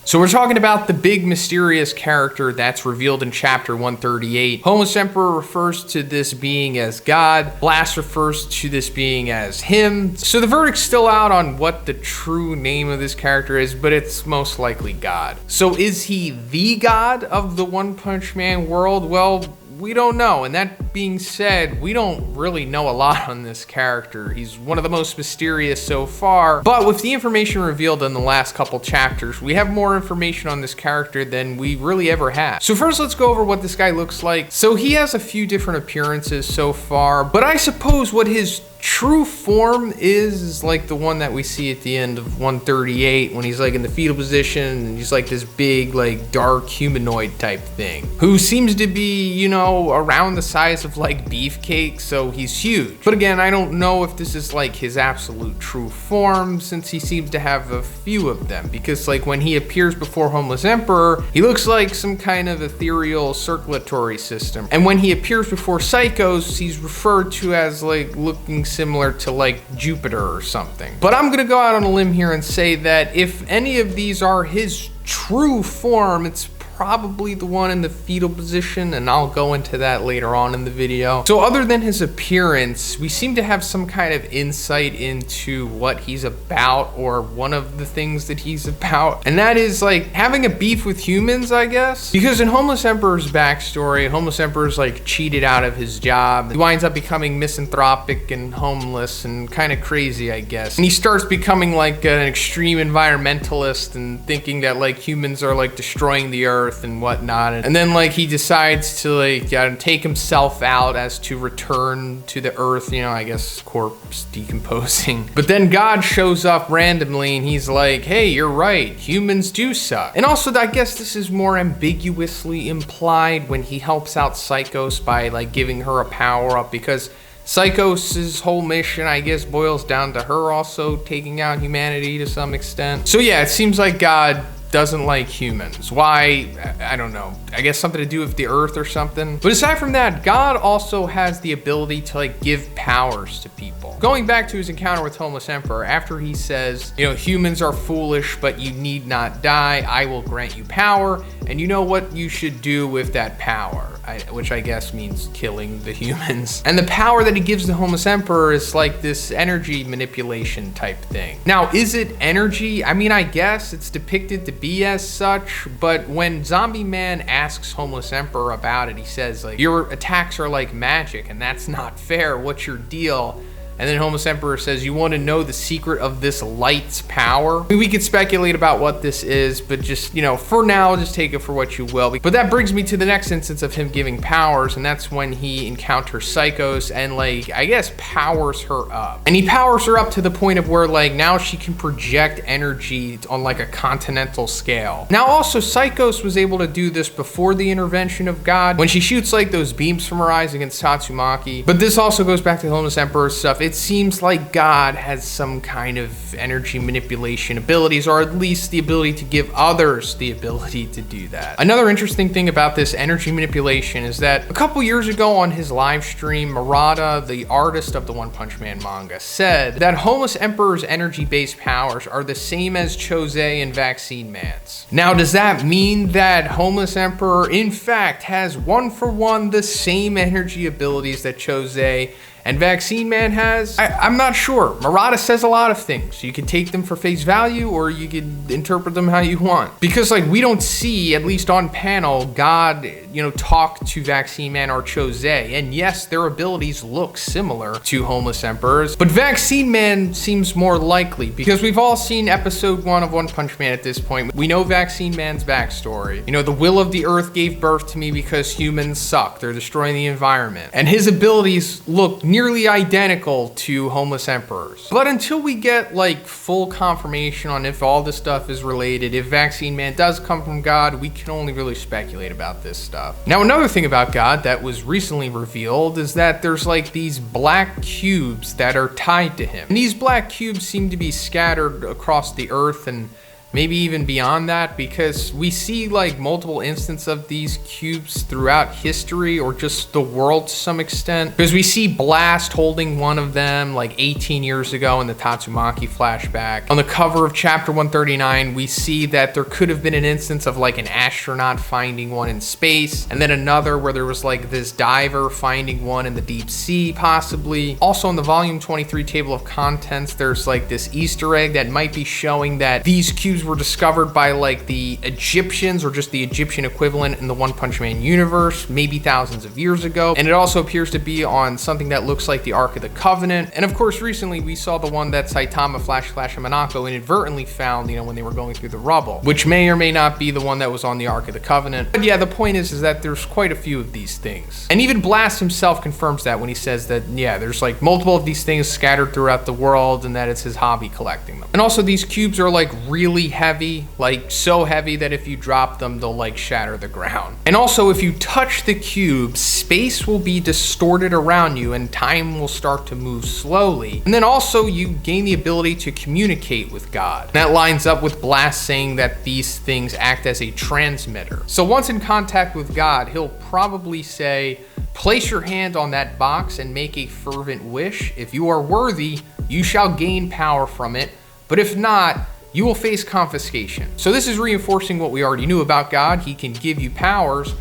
So we're talking about the big mysterious character that's revealed in chapter 138. Homeless Emperor refers to this being as God. Blast refers to this being as him. So the verdict's still out on what the true name of this character is, but it's most likely God. So is he the God of the One Punch Man world? Well, we don't know. And that being said, we don't really know a lot on this character. He's one of the most mysterious so far, but with the information revealed in the last couple chapters, we have more information on this character than we really ever had. So first, let's go over what this guy looks like. So he has a few different appearances so far, but I suppose what his true form is like the one that we see at the end of 138 when he's like in the fetal position and he's like this big like dark humanoid type thing who seems to be, you know, around the size of like beefcake, so he's huge. But again, I don't know if this is like his absolute true form since he seems to have a few of them, because like when he appears before Homeless Emperor, he looks like some kind of ethereal circulatory system, and when he appears before Psykos, he's referred to as like looking similar to like Jupiter or something. But I'm gonna go out on a limb here and say that if any of these are his true form, it's probably the one in the fetal position, and I'll go into that later on in the video. So other than his appearance, we seem to have some kind of insight into what he's about, or one of the things that he's about, and that is like having a beef with humans, I guess. Because in Homeless Emperor's backstory, Homeless Emperor's like cheated out of his job. He winds up becoming misanthropic and homeless and kind of crazy, I guess. And he starts becoming like an extreme environmentalist and thinking that like humans are like destroying the earth and whatnot, and then like he decides to like take himself out as to return to the earth, you know, I guess corpse decomposing. But then God shows up randomly and he's like, hey, you're right, humans do suck. And also I guess this is more ambiguously implied when he helps out Psykos by like giving her a power up, because Psykos' whole mission, I guess, boils down to her also taking out humanity to some extent. So yeah, it seems like God doesn't like humans. Why? I don't know. I guess something to do with the earth or something. But aside from that, God also has the ability to like give powers to people. Going back to his encounter with Homeless Emperor, after he says, you know, humans are foolish, but you need not die. I will grant you power, and you know what you should do with that power. Which I guess means killing the humans. And the power that he gives the Homeless Emperor is like this energy manipulation type thing. Now, is it energy? I mean, I guess it's depicted to be as such, but when Zombie Man asks Homeless Emperor about it, he says like, your attacks are like magic and that's not fair. What's your deal? And then Homeless Emperor says, you want to know the secret of this light's power? I mean, we could speculate about what this is, but just, you know, for now, just take it for what you will. But that brings me to the next instance of him giving powers, and that's when he encounters Psykos and, like, I guess powers her up. And he powers her up to the point of where, like, now she can project energy on, like, a continental scale. Now, also, Psykos was able to do this before the intervention of God, when she shoots, like, those beams from her eyes against Tatsumaki. But this also goes back to the Homeless Emperor stuff. It seems like God has some kind of energy manipulation abilities, or at least the ability to give others the ability to do that. Another interesting thing about this energy manipulation is that a couple years ago on his live stream, Murata, the artist of the One Punch Man manga, said that Homeless Emperor's energy-based powers are the same as Chosei and Vaccine Man's. Now, does that mean that Homeless Emperor, in fact, has one for one the same energy abilities that Chosei and Vaccine Man has? I'm not sure. Murata says a lot of things. You can take them for face value, or you can interpret them how you want. Because like we don't see, at least on panel, God, you know, talk to Vaccine Man or Chosei. And yes, their abilities look similar to Homeless Emperor's, but Vaccine Man seems more likely because we've all seen episode 1 of One Punch Man at this point. We know Vaccine Man's backstory. You know, the will of the earth gave birth to me because humans suck. They're destroying the environment. And his abilities look nearly identical to Homeless Emperor's. But until we get like full confirmation on if all this stuff is related, if Vaccine Man does come from God, we can only really speculate about this stuff. Now, another thing about God that was recently revealed is that there's like these black cubes that are tied to him. And these black cubes seem to be scattered across the earth, and maybe even beyond that, because we see like multiple instances of these cubes throughout history or just the world to some extent. Because we see Blast holding one of them like 18 years ago in the Tatsumaki flashback. On the cover of chapter 139, we see that there could have been an instance of like an astronaut finding one in space, and then another where there was like this diver finding one in the deep sea, possibly. Also in the volume 23 table of contents, there's like this Easter egg that might be showing that these cubes were discovered by like the Egyptians or just the Egyptian equivalent in the One Punch Man universe, maybe thousands of years ago. And it also appears to be on something that looks like the Ark of the Covenant. And of course, recently we saw the one that Saitama, Flash, and Monako inadvertently found, when they were going through the rubble, which may or may not be the one that was on the Ark of the Covenant. But yeah, the point is that there's quite a few of these things. And even Blast himself confirms that when he says that, yeah, there's like multiple of these things scattered throughout the world and that it's his hobby collecting them. And also these cubes are like really heavy, like so heavy that if you drop them, they'll like shatter the ground. And also if you touch the cube, space will be distorted around you and time will start to move slowly. And then also you gain the ability to communicate with God. And that lines up with Blast saying that these things act as a transmitter. So once in contact with God, he'll probably say, place your hand on that box and make a fervent wish. If you are worthy, you shall gain power from it. But if not, you will face confiscation. So this is reinforcing what we already knew about God. He can give you powers,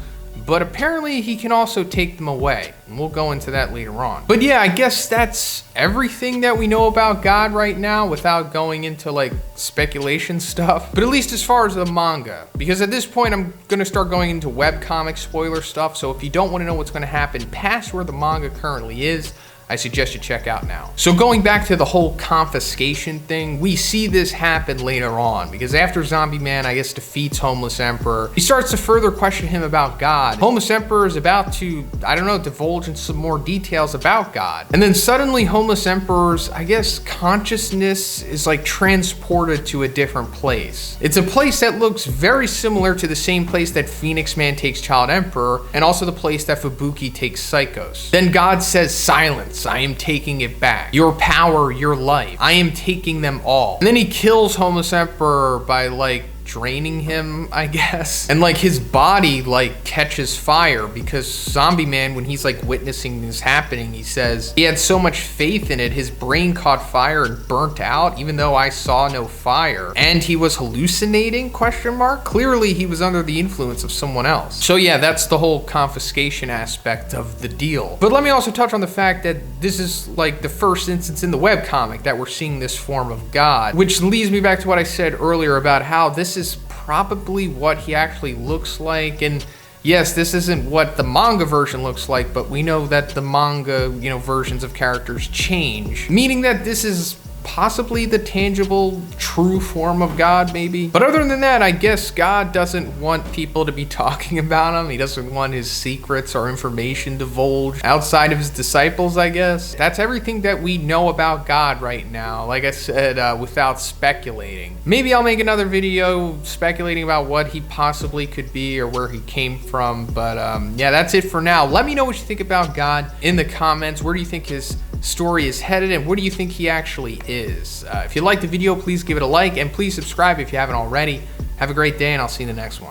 but apparently he can also take them away. And we'll go into that later on. But yeah, I guess that's everything that we know about God right now without going into like speculation stuff. But at least as far as the manga, because at this point I'm gonna start going into webcomic spoiler stuff. So if you don't wanna know what's gonna happen past where the manga currently is, I suggest you check out now. So going back to the whole confiscation thing, we see this happen later on because after Zombie Man, I guess, defeats Homeless Emperor, he starts to further question him about God. Homeless Emperor is about to, I don't know, divulge in some more details about God. And then suddenly Homeless Emperor's, I guess, consciousness is like transported to a different place. It's a place that looks very similar to the same place that Phoenix Man takes Child Emperor and also the place that Fubuki takes Psykos. Then God says, silence. I am taking it back. Your power, your life. I am taking them all. And then he kills Homeless Emperor by like draining him, I guess. And like his body like catches fire because Zombie Man, when he's like witnessing this happening, he says he had so much faith in it, his brain caught fire and burnt out even though I saw no fire. And he was hallucinating, question mark? Clearly he was under the influence of someone else. So yeah, that's the whole confiscation aspect of the deal. But let me also touch on the fact that this is like the first instance in the webcomic that we're seeing this form of God, which leads me back to what I said earlier about how this is probably what he actually looks like. And yes, this isn't what the manga version looks like, but we know that the manga, versions of characters change, meaning that this is possibly the tangible, true form of God, maybe. But other than that, I guess God doesn't want people to be talking about him. He doesn't want his secrets or information divulged outside of his disciples, I guess. That's everything that we know about God right now, like I said, without speculating. Maybe I'll make another video speculating about what he possibly could be or where he came from, but yeah, that's it for now. Let me know what you think about God in the comments. Where do you think his story is headed and what do you think he actually is? If you liked the video, please give it a like and please subscribe if you haven't already. Have a great day and I'll see you in the next one.